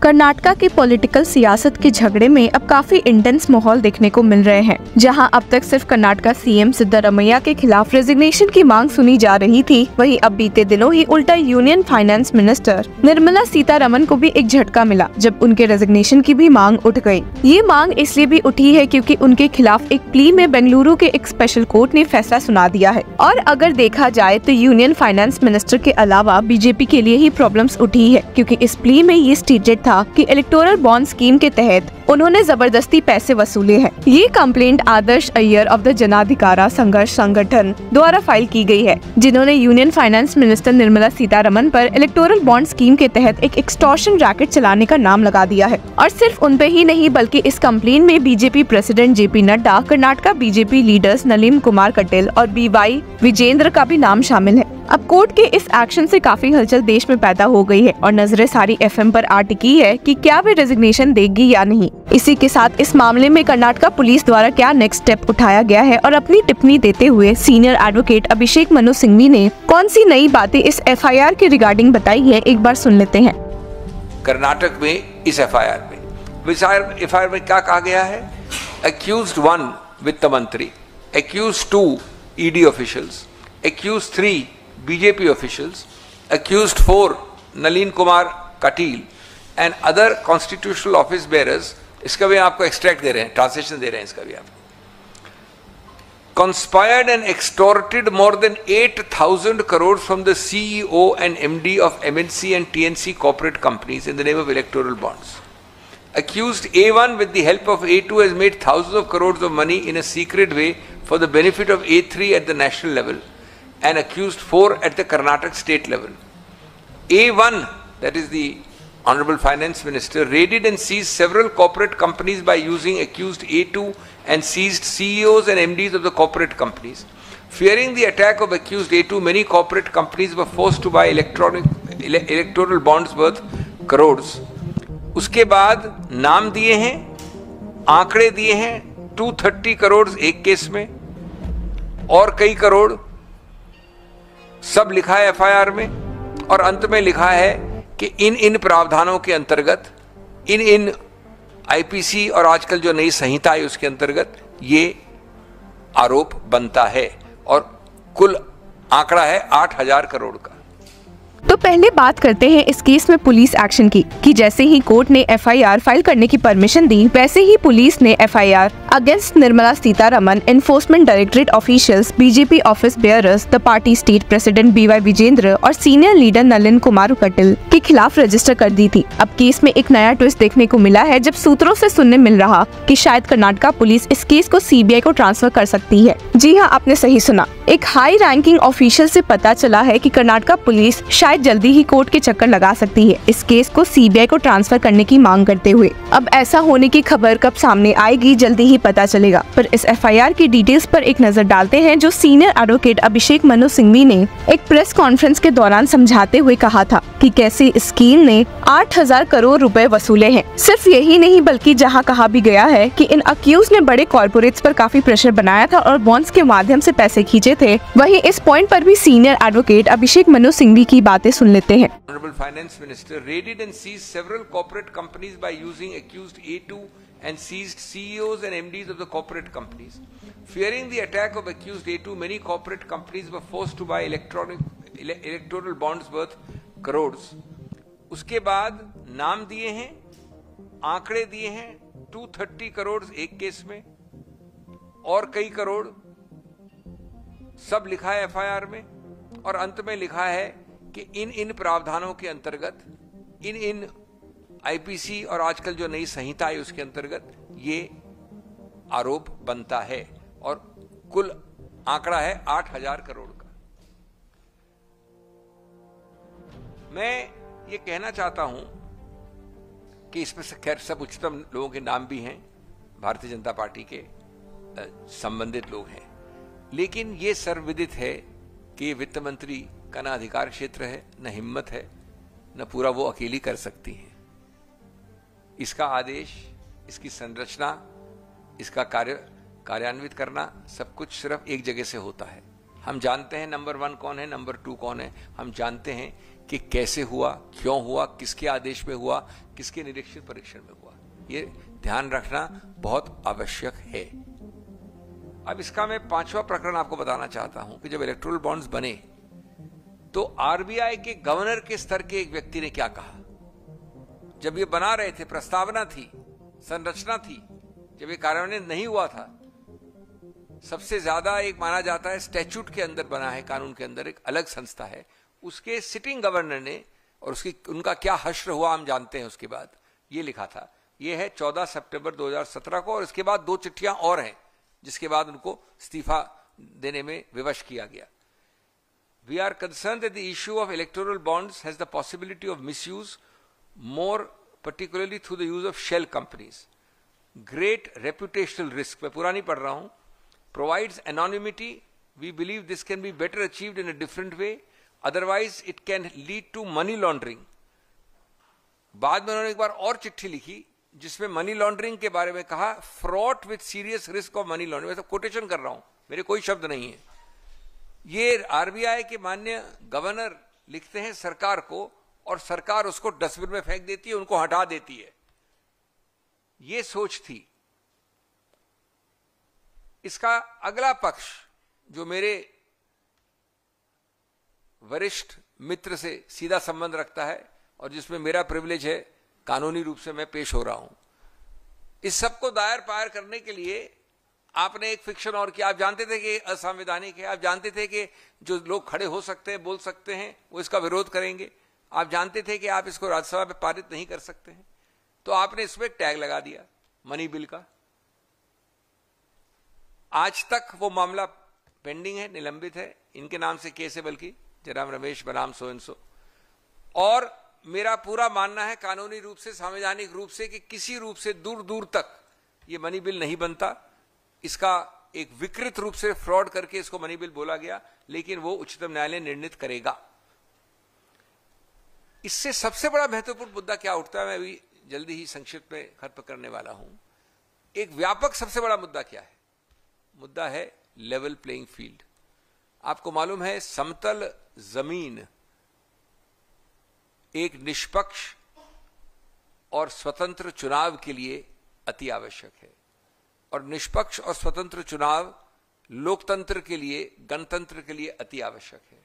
कर्नाटका की पॉलिटिकल सियासत के झगड़े में अब काफी इंटेंस माहौल देखने को मिल रहे हैं। जहां अब तक सिर्फ कर्नाटका सीएम सिद्धरामैया के खिलाफ रेजिग्नेशन की मांग सुनी जा रही थी, वहीं अब बीते दिनों ही उल्टा union finance minister Nirmala Sitharaman को भी एक झटका मिला, जब उनके रेजिग्नेशन की भी मांग उठ गई। ये मांग इसलिए भी उठी है क्योंकि उनके खिलाफ एक प्ली में बेंगलुरु के एक स्पेशल कोर्ट ने फैसला सुना दिया है। और अगर देखा जाए तो यूनियन फाइनेंस मिनिस्टर के अलावा बीजेपी के लिए ही प्रॉब्लम्स उठी है, क्योंकि इस प्ली में ये स्टेटेड था कि इलेक्टोरल बॉन्ड स्कीम के तहत उन्होंने जबरदस्ती पैसे वसूले हैं। ये complaint Adarsh Iyer of the Janadhikara Sangharsh Sanghatan द्वारा फाइल की गई है, जिन्होंने union finance minister Nirmala Sitharaman पर इलेक्टोरल बॉन्ड स्कीम के तहत एक एक्सटॉर्शन रैकेट चलाने का नाम लगा दिया है। और सिर्फ उन पे ही नहीं बल्कि इस कंप्लेंट में BJP president JP Nadda, Karnataka BJP leaders Nalin Kumar Kateel और बीवाई विजेंद्र का भी नाम शामिल है। अब कोर्ट के इस एक्शन से काफी हलचल देश में पैदा हो गई है और नजरें सारी एफएम पर आ टिकी है कि क्या वे रेजिग्नेशन देगी या नहीं। इसी के साथ इस मामले में कर्नाटका पुलिस द्वारा क्या नेक्स्ट स्टेप उठाया गया है और अपनी टिप्पणी देते हुए सीनियर एडवोकेट अभिषेक मनु सिंघवी ने कौन सी नई बातें इस एफआईआर के रिगार्डिंग बताई है, एक बार सुन लेते हैं। कर्नाटक में इस एफआईआर में क्या कहा गया है? एक्यूज्ड 1 वित्त मंत्री, accused 2 ED officials, accused 3 BJP officials, accused 4 Nalin Kumar Kateel and other constitutional office bearers. इसका भी आपको एक्सट्रैक्ट दे रहे हैं, ट्रांसलेशन दे रहे हैं इसका भी आप। Conspired and extorted more than 8,000 crores from the CEO and MD of MNC and TNC corporate companies in the name of electoral bonds. Accused A1 with the help of A2 has made thousands of crores of money in a secret way for the benefit of A3 at the national level, and accused 4 at the Karnataka state level. A1, that is the Honorable Finance Minister, raided and seized several corporate companies by using accused A2 and seized CEOs and MDs of the corporate companies. Fearing the attack of accused A2, many corporate companies were forced to buy electoral bonds worth crores. उसके बाद नाम दिए हैं, आंकड़े दिए हैं, 230 करोड़ एक case में और कई करोड़, सब लिखा है एफआईआर में। और अंत में लिखा है कि इन प्रावधानों के अंतर्गत, इन आईपीसी और आजकल जो नई संहिता है उसके अंतर्गत ये आरोप बनता है। और कुल आंकड़ा है 8,000 करोड़ का। तो पहले बात करते हैं इस केस में पुलिस एक्शन की, कि जैसे ही कोर्ट ने एफआईआर फाइल करने की परमिशन दी, वैसे ही पुलिस ने FIR against Nirmala Sitharaman, Enforcement Directorate officials, BJP office bearers, the party state president BY Vijayendra और सीनियर लीडर नलिन कुमार कटील के खिलाफ रजिस्टर कर दी थी। अब केस में एक नया ट्विस्ट देखने को मिला है, जब सूत्रों से सुनने मिल रहा कि शायद कर्नाटका पुलिस इस केस को सीबीआई को ट्रांसफर कर सकती है। जी हाँ, आपने सही सुना। एक हाई रैंकिंग ऑफिशियल से पता चला है कि कर्नाटका पुलिस शायद जल्दी ही कोर्ट के चक्कर लगा सकती है, इस केस को सीबीआई को ट्रांसफर करने की मांग करते हुए। अब ऐसा होने की खबर कब सामने आएगी, जल्दी ही पता चलेगा। पर इस एफआईआर की डिटेल्स पर एक नजर डालते हैं, जो सीनियर एडवोकेट अभिषेक मनु सिंघवी ने एक प्रेस कॉन्फ्रेंस के दौरान समझाते हुए कहा था कि कैसे इस स्कीम ने 8,000 करोड़ रुपए वसूले हैं। सिर्फ यही नहीं बल्कि जहां कहा भी गया है कि इन अक्यूज ने बड़े कॉर्पोरेट्स पर काफी प्रेशर बनाया था और बॉन्ड्स के माध्यम से पैसे खींचे थे। वहीं इस पॉइंट पर भी सीनियर एडवोकेट अभिषेक मनु सिंघवी की बातें सुन लेते हैं। Honorable Finance Minister raided and seized several corporate companies by using accused A2 and seized CEOs and MDs of the corporate companies. Fearing the attack of accused A2, many corporate companies were forced to buy electoral bonds worth crores. उसके बाद नाम दिए हैं, आंकड़े दिए हैं, 230 करोड़ एक case में और कई करोड़, सब लिखा है एफआईआर में। और अंत में लिखा है कि इन प्रावधानों के अंतर्गत, इन आईपीसी और आजकल जो नई संहिता है उसके अंतर्गत ये आरोप बनता है। और कुल आंकड़ा है 8,000 करोड़ का। मैं ये कहना चाहता हूं कि इसमें से खैर सब उच्चतम लोगों के नाम भी हैं, भारतीय जनता पार्टी के संबंधित लोग हैं, लेकिन ये सर्वविदित है कि वित्त मंत्री का ना अधिकार क्षेत्र है, न हिम्मत है, न पूरा वो अकेली कर सकती है। इसका आदेश, इसकी संरचना, इसका कार्यान्वित करना सब कुछ सिर्फ एक जगह से होता है। हम जानते हैं नंबर 1 कौन है, नंबर 2 कौन है, हम जानते हैं कि कैसे हुआ, क्यों हुआ, किसके आदेश में हुआ, किसके निरीक्षण परीक्षण में हुआ। ये ध्यान रखना बहुत आवश्यक है। अब इसका मैं 5वां प्रकरण आपको बताना चाहता हूं कि जब इलेक्टोरल बॉन्ड्स बने तो आरबीआई के गवर्नर के स्तर के एक व्यक्ति ने क्या कहा। जब ये बना रहे थे, प्रस्तावना थी, संरचना थी, जब ये कार्यान्वयन नहीं हुआ था, सबसे ज्यादा एक माना जाता है स्टैच्यूट के अंदर बना है, कानून के अंदर एक अलग संस्था है, उसके सिटिंग गवर्नर ने, और उनका क्या हश्र हुआ हम जानते हैं। उसके बाद ये लिखा था, ये है 14 सितंबर 2017 को, और इसके बाद 2 चिट्ठियां और हैं जिसके बाद उनको इस्तीफा देने में विवश किया गया। We are concerned that the issue of electoral bonds has the possibility of misuse, more particularly through the use of shell companies. Great reputational risk, मैं पूरा नहीं पढ़ रहा हूं, provides anonymity. We believe this can be better achieved in a different way. Otherwise, it can lead to money laundering. बाद में उन्होंने एक बार और चिट्ठी लिखी जिसमें मनी लॉन्ड्रिंग के बारे में कहा, fraud with serious risk of money laundering. मैं तो कोटेशन कर रहा हूं, मेरे कोई शब्द नहीं है। ये आरबीआई के माननीय गवर्नर लिखते हैं सरकार को, और सरकार उसको डस्टबिन में फेंक देती है, उनको हटा देती है। ये सोच थी। इसका अगला पक्ष जो मेरे वरिष्ठ मित्र से सीधा संबंध रखता है और जिसमें मेरा प्रिविलेज है, कानूनी रूप से मैं पेश हो रहा हूं, इस सब को दायर पायर करने के लिए आपने एक फिक्शन और किया। आप जानते थे कि असंवैधानिक है, आप जानते थे कि जो लोग खड़े हो सकते हैं, बोल सकते हैं, वो इसका विरोध करेंगे, आप जानते थे कि आप इसको राज्यसभा में पारित नहीं कर सकते हैं, तो आपने इसमें टैग लगा दिया मनी बिल का। आज तक वो मामला पेंडिंग है, निलंबित है, इनके नाम से केस है, बल्कि जनाब रमेश बनाम सो एंड सो। और मेरा पूरा मानना है कानूनी रूप से, संवैधानिक रूप से, कि किसी रूप से दूर दूर तक ये मनी बिल नहीं बनता। इसका एक विकृत रूप से फ्रॉड करके इसको मनी बिल बोला गया, लेकिन वो उच्चतम न्यायालय निर्णित करेगा। इससे सबसे बड़ा महत्वपूर्ण मुद्दा क्या उठता है, मैं अभी जल्दी ही संक्षिप्त में खत्म करने वाला हूं। एक व्यापक सबसे बड़ा मुद्दा क्या है? मुद्दा है लेवल प्लेइंग फील्ड। आपको मालूम है समतल जमीन एक निष्पक्ष और स्वतंत्र चुनाव के लिए अति आवश्यक है, और निष्पक्ष और स्वतंत्र चुनाव लोकतंत्र के लिए, गणतंत्र के लिए अति आवश्यक है।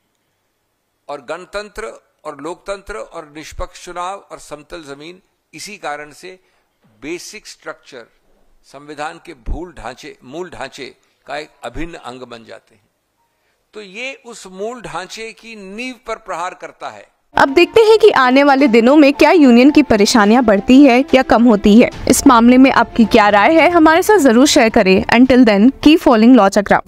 और गणतंत्र और लोकतंत्र और निष्पक्ष चुनाव और समतल जमीन इसी कारण से बेसिक स्ट्रक्चर, संविधान के मूल ढांचे का एक अभिन्न अंग बन जाते हैं। तो ये उस मूल ढांचे की नींव पर प्रहार करता है। अब देखते हैं कि आने वाले दिनों में क्या यूनियन की परेशानियां बढ़ती है या कम होती है। इस मामले में आपकी क्या राय है, हमारे साथ जरूर शेयर करें। Until then keep following law चक्रा।